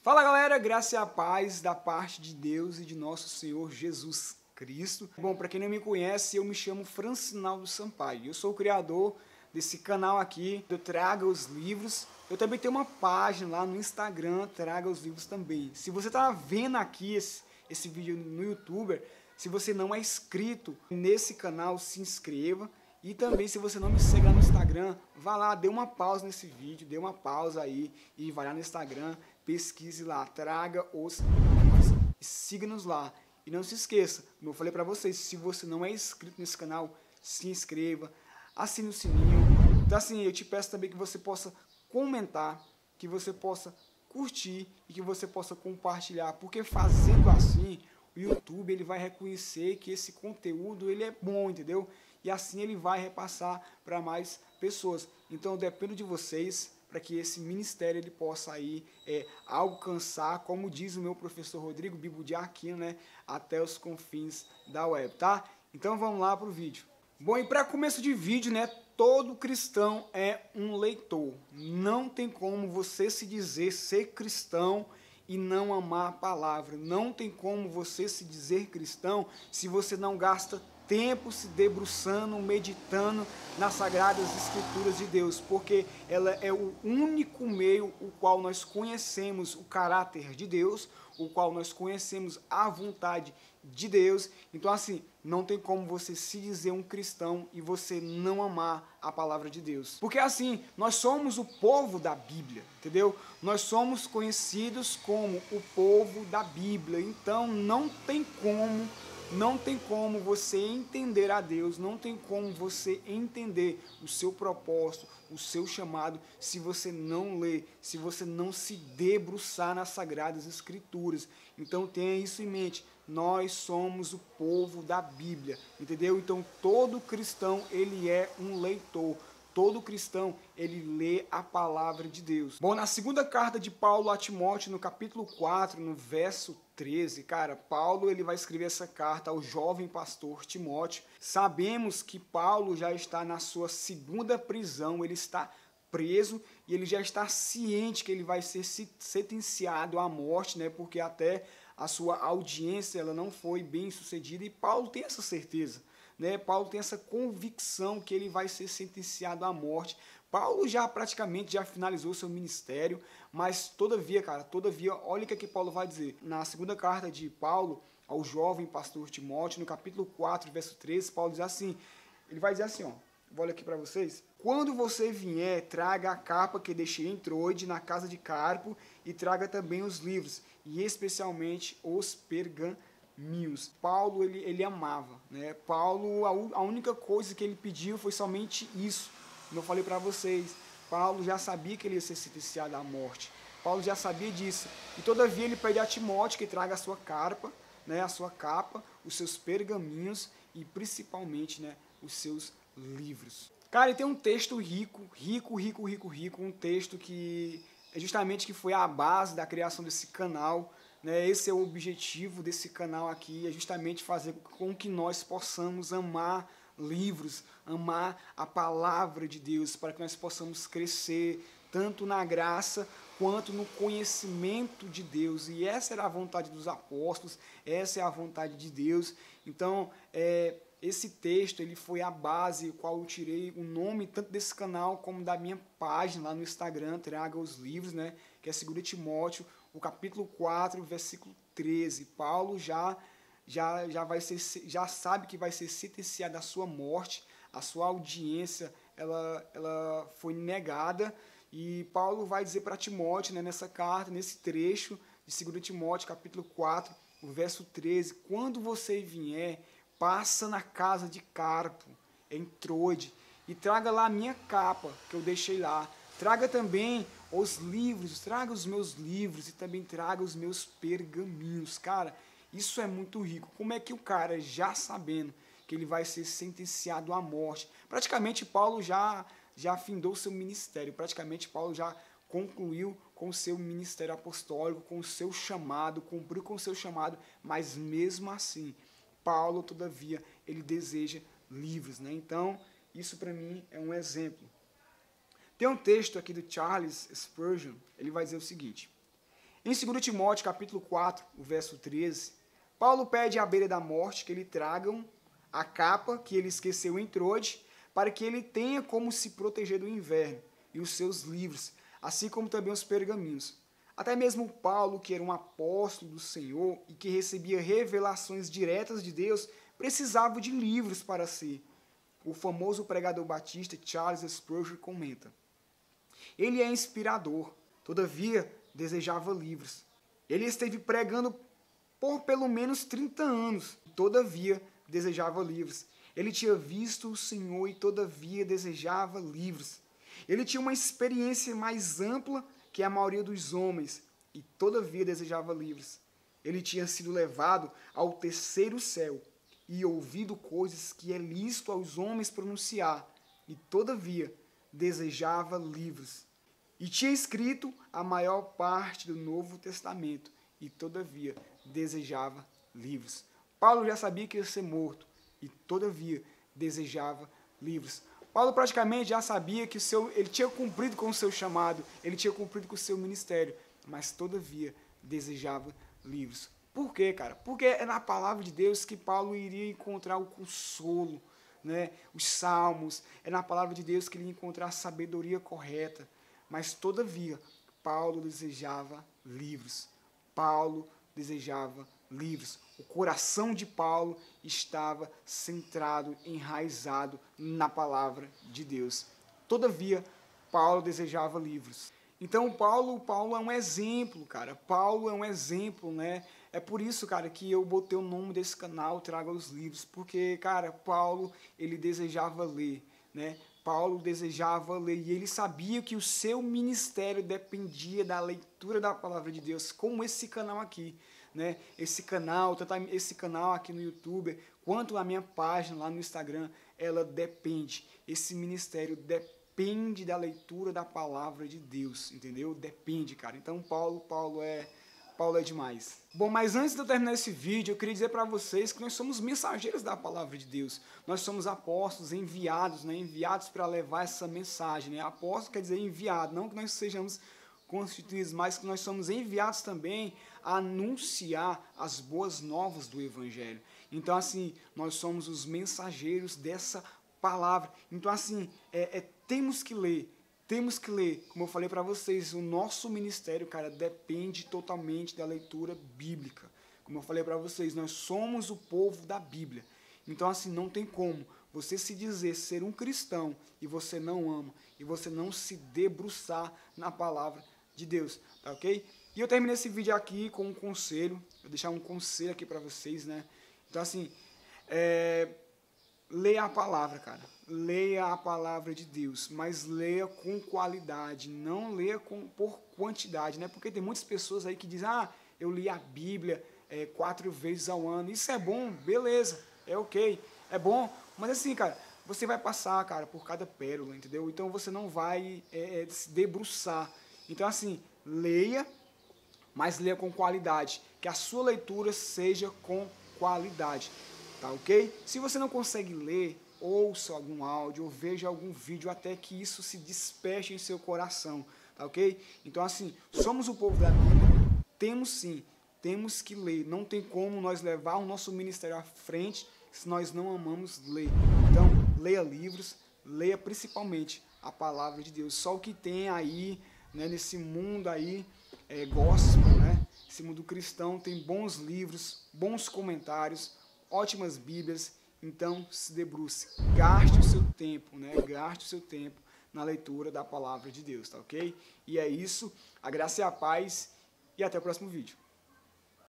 Fala galera, graça e a paz da parte de Deus e de nosso Senhor Jesus Cristo. Bom, para quem não me conhece, eu me chamo Francinaldo Sampaio. Eu sou o criador desse canal aqui, do Traga os Livros. Eu também tenho uma página lá no Instagram, Traga os Livros também. Se você está vendo aqui esse vídeo no YouTube, se você não é inscrito nesse canal, se inscreva. E também, se você não me segue lá no Instagram, vá lá, dê uma pausa nesse vídeo, dê uma pausa aí e vai lá no Instagram, pesquise lá, Traga os Livros e siga-nos lá. E não se esqueça, como eu falei pra vocês, se você não é inscrito nesse canal, se inscreva, assine o sininho. Então assim, eu te peço também que você possa comentar, que você possa curtir e que você possa compartilhar, porque fazendo assim, o YouTube ele vai reconhecer que esse conteúdo ele é bom, entendeu? E assim ele vai repassar para mais pessoas. Então eu dependo de vocês para que esse ministério ele possa aí alcançar, como diz o meu professor Rodrigo Bibo de Aquino, né, até os confins da web, tá? Então vamos lá para o vídeo. Bom, e para começo de vídeo, né, todo cristão é um leitor. Não tem como você se dizer ser cristão e não amar a palavra. Não tem como você se dizer cristão se você não gasta tempo se debruçando, meditando nas Sagradas Escrituras de Deus, porque ela é o único meio o qual nós conhecemos o caráter de Deus, o qual nós conhecemos a vontade de Deus. Então assim, não tem como você se dizer um cristão e você não amar a palavra de Deus. Porque assim, nós somos o povo da Bíblia, entendeu? Nós somos conhecidos como o povo da Bíblia, então não tem como você entender a Deus, não tem como você entender o seu propósito, o seu chamado, se você não lê, se você não se debruçar nas Sagradas Escrituras. Então tenha isso em mente, nós somos o povo da Bíblia, entendeu? Então todo cristão ele é um leitor. Todo cristão, ele lê a palavra de Deus. Bom, na segunda carta de Paulo a Timóteo, no capítulo 4, no verso 13, cara, Paulo ele vai escrever essa carta ao jovem pastor Timóteo. Sabemos que Paulo já está na sua segunda prisão, ele está preso e ele já está ciente que ele vai ser sentenciado à morte, né? Porque até a sua audiência ela não foi bem sucedida e Paulo tem essa certeza. Né? Paulo tem essa convicção que ele vai ser sentenciado à morte. Paulo já praticamente já finalizou seu ministério, mas todavia, olha o que Paulo vai dizer. Na segunda carta de Paulo ao jovem pastor Timóteo, no capítulo 4, verso 13, Paulo diz assim, ele vai dizer assim, ó, vou olhar aqui para vocês. Quando você vier, traga a capa que deixei em Troade, na casa de Carpo, e traga também os livros, e especialmente os pergaminhos. Paulo ele amava, né? Paulo, a única coisa que ele pediu foi somente isso. Como eu falei para vocês, Paulo já sabia que ele ia ser sentenciado à morte. Paulo já sabia disso. E todavia ele pede a Timóteo que traga a sua carpa, né, a sua capa, os seus pergaminhos e principalmente, né, os seus livros. Cara, e tem um texto rico, um texto que é justamente que foi a base da criação desse canal. Esse é o objetivo desse canal aqui, é justamente fazer com que nós possamos amar livros, amar a palavra de Deus, para que nós possamos crescer tanto na graça quanto no conhecimento de Deus. E essa era a vontade dos apóstolos, essa é a vontade de Deus. Então, esse texto ele foi a base, qual eu tirei o nome tanto desse canal como da minha página lá no Instagram, Traga os Livros, né, que é 2 Timóteo, o capítulo 4, versículo 13. Paulo já sabe que vai ser sentenciado à sua morte, a sua audiência ela foi negada, e Paulo vai dizer para Timóteo, né, nessa carta, nesse trecho de 2 Timóteo, capítulo 4, o verso 13, quando você vier, passa na casa de Carpo, em Troade, e traga lá a minha capa, que eu deixei lá. Traga também os livros, traga os meus livros e também traga os meus pergaminhos. Cara, isso é muito rico. Como é que o cara, já sabendo que ele vai ser sentenciado à morte, praticamente Paulo já findou seu ministério, praticamente Paulo já concluiu com o seu ministério apostólico, com o seu chamado, cumpriu com o seu chamado, mas mesmo assim, Paulo, todavia, ele deseja livros, né? Então, isso para mim é um exemplo. Tem um texto aqui do Charles Spurgeon, ele vai dizer o seguinte: Em 2 Timóteo, capítulo 4, o verso 13, Paulo pede à beira da morte que lhe tragam a capa que ele esqueceu em Troade, para que ele tenha como se proteger do inverno, e os seus livros, assim como também os pergaminhos. Até mesmo Paulo, que era um apóstolo do Senhor e que recebia revelações diretas de Deus, precisava de livros para si. O famoso pregador batista Charles Spurgeon comenta: ele é inspirador, todavia desejava livros. Ele esteve pregando por pelo menos 30 anos, todavia desejava livros. Ele tinha visto o Senhor e todavia desejava livros. Ele tinha uma experiência mais ampla que a maioria dos homens e todavia desejava livros. Ele tinha sido levado ao terceiro céu e ouvido coisas que é lícito aos homens pronunciar e todavia desejava livros. E tinha escrito a maior parte do Novo Testamento e todavia desejava livros. Paulo já sabia que ia ser morto e todavia desejava livros. Paulo praticamente já sabia que ele tinha cumprido com o seu chamado, ele tinha cumprido com o seu ministério, mas todavia desejava livros. Por quê, cara? Porque é na palavra de Deus que Paulo iria encontrar o consolo, né? Os salmos, é na palavra de Deus que ele ia encontrar a sabedoria correta. Mas todavia, Paulo desejava livros. Paulo desejava livros. O coração de Paulo estava centrado, enraizado na palavra de Deus. Todavia, Paulo desejava livros. Então, Paulo é um exemplo, cara. Paulo é um exemplo, né? É por isso, cara, que eu botei o nome desse canal, Traga os Livros. Porque, cara, Paulo, ele desejava ler, né? Paulo desejava ler e ele sabia que o seu ministério dependia da leitura da palavra de Deus, como esse canal aqui, né? Esse canal aqui no YouTube, quanto a minha página lá no Instagram, ela depende. Esse ministério depende da leitura da palavra de Deus, entendeu? Depende, cara. Então Paulo é demais. Bom, mas antes de eu terminar esse vídeo, eu queria dizer para vocês que nós somos mensageiros da palavra de Deus. Nós somos apóstolos enviados, né? Enviados para levar essa mensagem, né? Apóstolo quer dizer enviado, não que nós sejamos constituídos, mas que nós somos enviados também a anunciar as boas novas do Evangelho. Então, assim, nós somos os mensageiros dessa palavra. Então, assim, temos que ler. Temos que ler, como eu falei para vocês, o nosso ministério, cara, depende totalmente da leitura bíblica. Como eu falei para vocês, nós somos o povo da Bíblia. Então, assim, não tem como você se dizer ser um cristão e você não ama, e você não se debruçar na palavra de Deus, tá ok? E eu terminei esse vídeo aqui com um conselho, vou deixar um conselho aqui para vocês, né? Então, assim, leia a palavra, cara. Leia a palavra de Deus, mas leia com qualidade, não leia por quantidade, né? Porque tem muitas pessoas aí que dizem, eu li a Bíblia 4 vezes ao ano. Isso é bom, beleza, é ok, é bom, mas assim, cara, você vai passar, cara, por cada pérola, entendeu? Então você não vai se debruçar. Então, assim, leia, mas leia com qualidade, que a sua leitura seja com qualidade. Tá ok? Se você não consegue ler, ouça algum áudio ou veja algum vídeo até que isso se desperte em seu coração, tá ok? Então, assim, somos o povo da Bíblia, temos que ler. Não tem como nós levar o nosso ministério à frente se nós não amamos ler. Então, leia livros, leia principalmente a palavra de Deus. Só o que tem aí, né, nesse mundo aí, gospel, né? Esse mundo cristão tem bons livros, bons comentários, ótimas Bíblias. Então, se debruce, gaste o seu tempo, né? Gaste o seu tempo na leitura da palavra de Deus, tá ok? E é isso, a graça e a paz, e até o próximo vídeo.